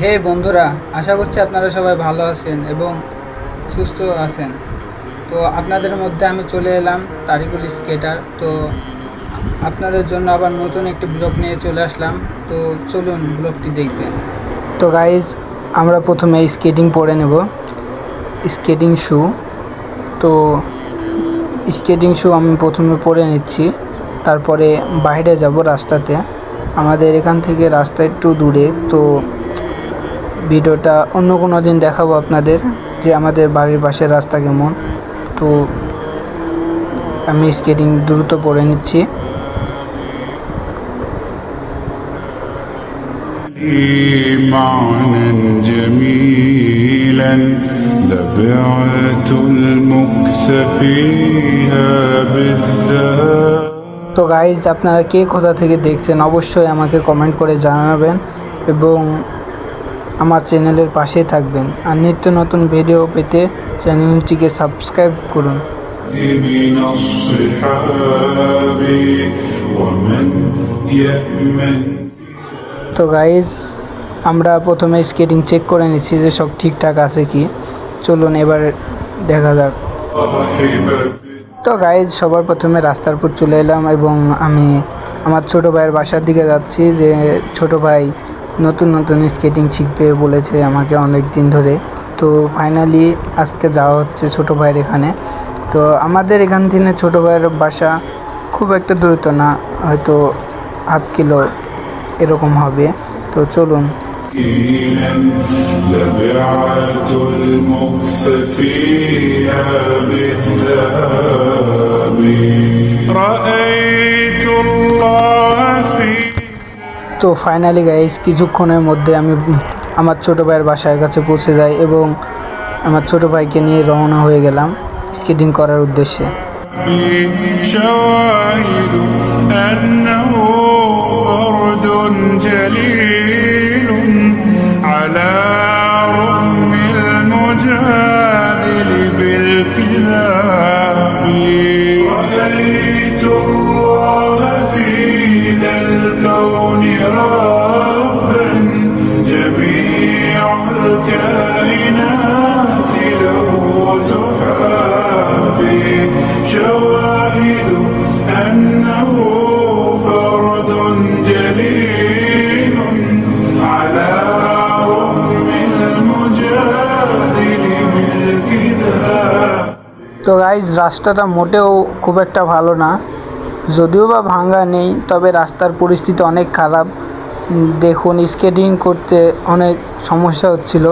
হে বন্ধুরা, আশা করছি আপনারা সবাই ভালো আছেন এবং সুস্থ আছেন। তো আপনাদের মধ্যে আমি চলে এলাম তারিকুল স্কেটার। তো আপনাদের জন্য আবার নতুন একটি ব্লগ নিয়ে চলে আসলাম। তো চলুন ব্লগটি দেখবেন। তো গাইজ, আমরা প্রথমে স্কেটিং পরে নেব, স্কেটিং শু। তো স্কেটিং শু আমি প্রথমে পরে নিচ্ছি, তারপরে বাইরে যাব রাস্তাতে। আমাদের এখান থেকে রাস্তা একটু দূরে, তো ভিডিওটা অন্য কোনো দিন দেখাবো আপনাদের যে আমাদের বাড়ির পাশের রাস্তা কেমন। তো আমি স্কেটিং দ্রুত পরে নিচ্ছি। তো গাইজ, আপনারা কে কোথা থেকে দেখছেন অবশ্যই আমাকে কমেন্ট করে জানাবেন এবং আমার চ্যানেলের পাশেই থাকবেন। আর নিত্য নতুন ভিডিও পেতে চ্যানেলটিকে সাবস্ক্রাইব করুন। তো গাইজ, আমরা প্রথমে স্কেটিং চেক করে নিচ্ছি যে সব ঠিকঠাক আছে কি। চলুন এবার দেখা যাক। তো গাইজ, সবার প্রথমে রাস্তার উপর চলে এলাম এবং আমি আমার ছোট ভাইয়ের বাসার দিকে যাচ্ছি। যে ছোট ভাই নতুন নতুন স্কেটিং শিখতে বলেছে আমাকে অনেক দিন ধরে। তো ফাইনালি আজকে যাওয়া হচ্ছে ছোট ভাইয়ের এখানে। তো আমাদের এখান থেকে ছোট ভাইয়ের বাসা খুব একটা দূরত্ব না, হয়তো 8 কিলো এরকম হবে। তো চলুন। তো ফাইনালি গাইস, কিছুক্ষণের মধ্যে আমি আমার ছোট ভাইয়ের বাসার কাছে পৌঁছে যাই এবং আমার ছোট ভাইকে নিয়ে রওনা হয়ে গেলাম স্কেটিং করার উদ্দেশ্যে। তো গাইজ, রাস্তাটা মোটেও খুব একটা ভালো না, যদিও বা ভাঙ্গা নেই, তবে রাস্তার পরিস্থিতি অনেক খারাপ। দেখুন, স্কেটিং করতে অনেক সমস্যা হচ্ছিল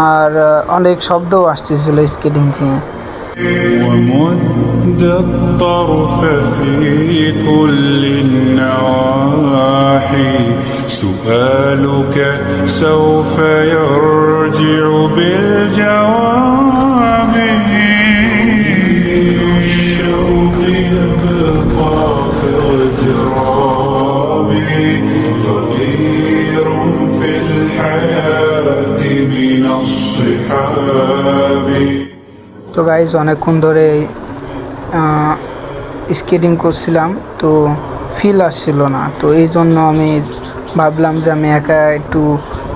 আর অনেক শব্দও আসতেছিল স্কেটিং থেকে। তো গাইজ, অনেকক্ষণ ধরে স্কেটিং করছিলাম, তো ফিল আসছিল না। তো এই জন্য আমি ভাবলাম যে আমি একা একটু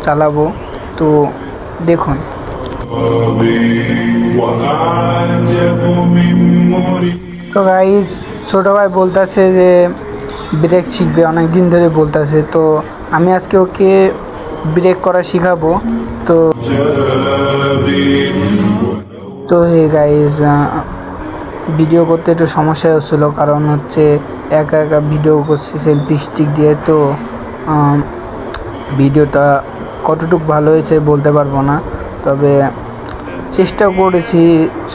চালাবো। তো দেখুন। তো গাইজ, ছোট ভাই বলতেছে যে ব্রেক শিখবে, অনেক দিন ধরে বলতেছে। তো আমি আজকে ওকে ব্রেক করা শিখাবো। তো এই গাইজ, ভিডিও করতে একটু সমস্যা হচ্ছিলো, কারণ হচ্ছে একা একা ভিডিও করছি সেলফি স্টিক দিয়ে। তো ভিডিওটা কতটুকু ভালো হয়েছে বলতে পারবো না, তবে চেষ্টা করেছি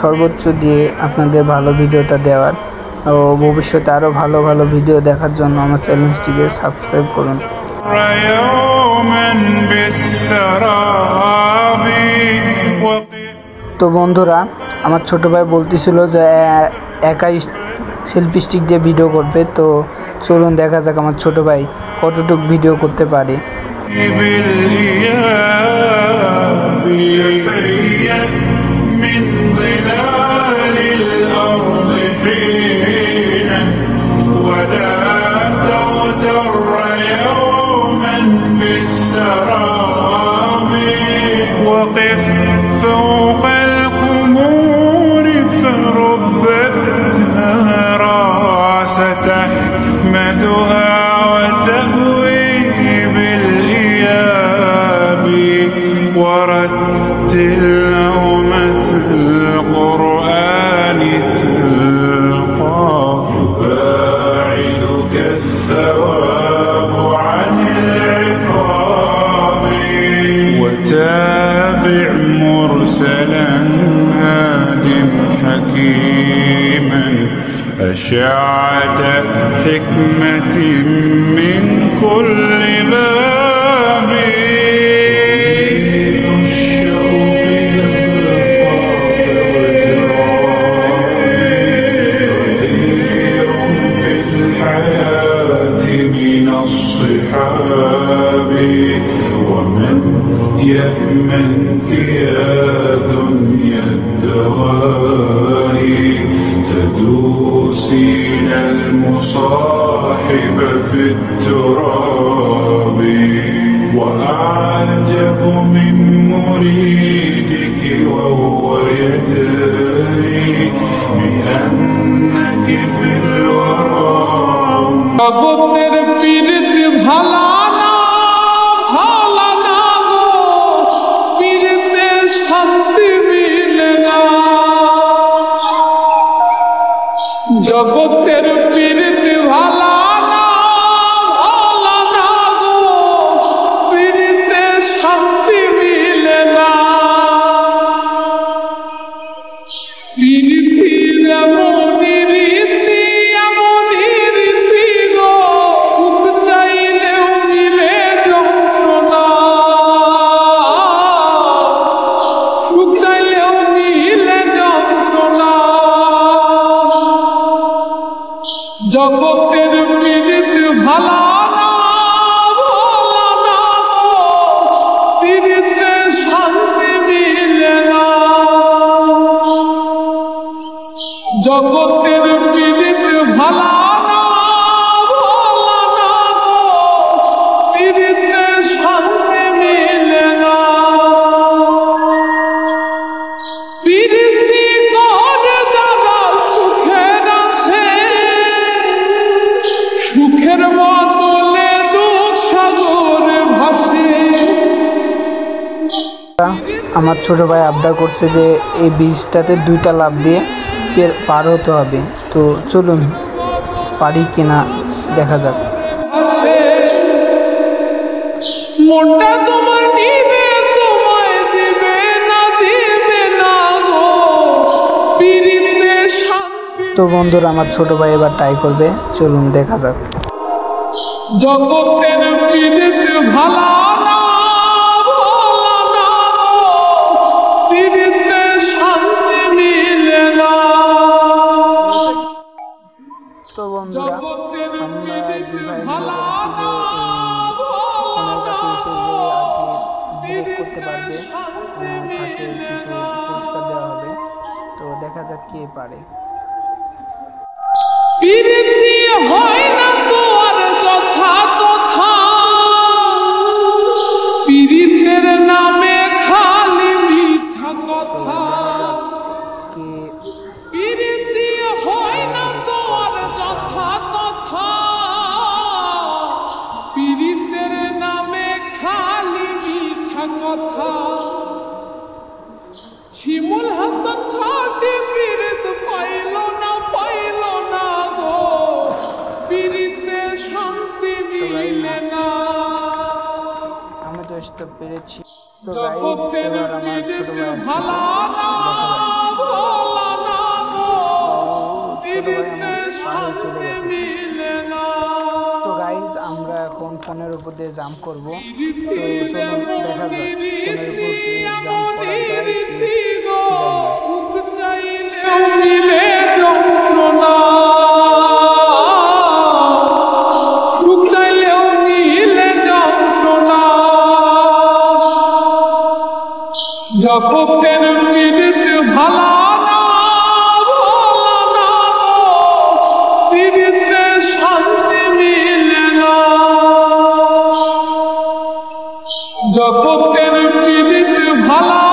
সর্বোচ্চ দিয়ে আপনাদের ভালো ভিডিওটা দেওয়ার। ও ভবিষ্যতে আরও ভালো ভালো ভিডিও দেখার জন্য আমার চ্যানেলটিকে সাবস্ক্রাইব করুন। তো বন্ধুরা, আমার ছোট ভাই বলতেছিল যে একাই সেলফি স্টিক দিয়ে ভিডিও করবে। তো চলুন দেখা যাক আমার ছোট ভাই কতটুকু ভিডিও করতে পারে। ولا تغتر يوما بالسراب تلاوة القرآن تلقى يباعدك الثواب عن العقاب وتابع مرسلا هاد حكيما أشعة حكمة من كل باب الشوق غدير في الحياة من الصحاب ومن يأمنك يا دنيا الدوائي تدوسين المصاحب في التراب وأعجب من مريدك وهو يدري بأنك في الورى জগতের পীড়িত ভালা না ভালা না গো পীড়িতে শান্তি মিলে না জগতের পীড়িত ভালা না ভালা না গো পীড়িতে শান্তি মিলে না পীড়িতির এমনই রীতি এমনই রীতি গো সুখ চাইলেও মিলে যন্ত্রণা সুখ চাইলেও মিলে যন্ত্রণা জগতের পীড়িত ভালা না ভালা না গো পীড়িতে শান্তি মিলে না জগতের পীড়িত ভালা না ভালা না গো পীড়িতে শান্তি মিলে না পীড়িতি করে যারা সুখের আসে সুখের বদলে দুঃখ সাগরে ভাসে আমার ছোট ভাই আবদার করছে যে এই বীজটাতে 2টা লাফ দিয়ে পার হতে হবে, তো চলুন পারি কিনা দেখা যাক। মনটা তোমার নিবে তোমায় দিবে না গো পীড়িতে শান্তি। তো বন্ধুরা আমার ছোট ভাই এবার ট্রাই করবে, চলুন দেখা যাক। জগতের পীড়িত ভালা না ভালা না গো পীড়িতে শান্তি মিলে না। তো বন্ধুরা আমরা ভালা না করতে পারবে, তাকে কিছু পুরস্কার দেওয়া হবে, তো দেখা যাক কে পারে। পীড়িতি হয় না তো আর যথা তথা পীড়িতের নামে খালি মিথ্যা কথা পীড়িতি হয় না তো আর যথা তথা পীড়িতের নামে খালি মিথ্যা কথা শিমুল হাসান খাটি পীড়িত পাইল না গো পীড়িতে শান্তি মিলে না। আমি তো স্টপ পেরেছি। জগতের পীড়িত ভালা না ভালা না গো পীড়িতে শান্তি মিলে না। তো গাইজ আমরা এখন ফোনের উপর দিয়ে জাম্প করব, তো চলুন দেখা যাক ফোনের উপর দিয়ে জাম্প করা যায় কি সুখ চাইলেও মিলে যন্ত্রণা সুখ চাইলেও মিলে যন্ত্রণা জগতের পীড়িত ভালা না ভালা না গো পীড়িতে শান্তি মিলে না। জগতের পীড়িত ভালা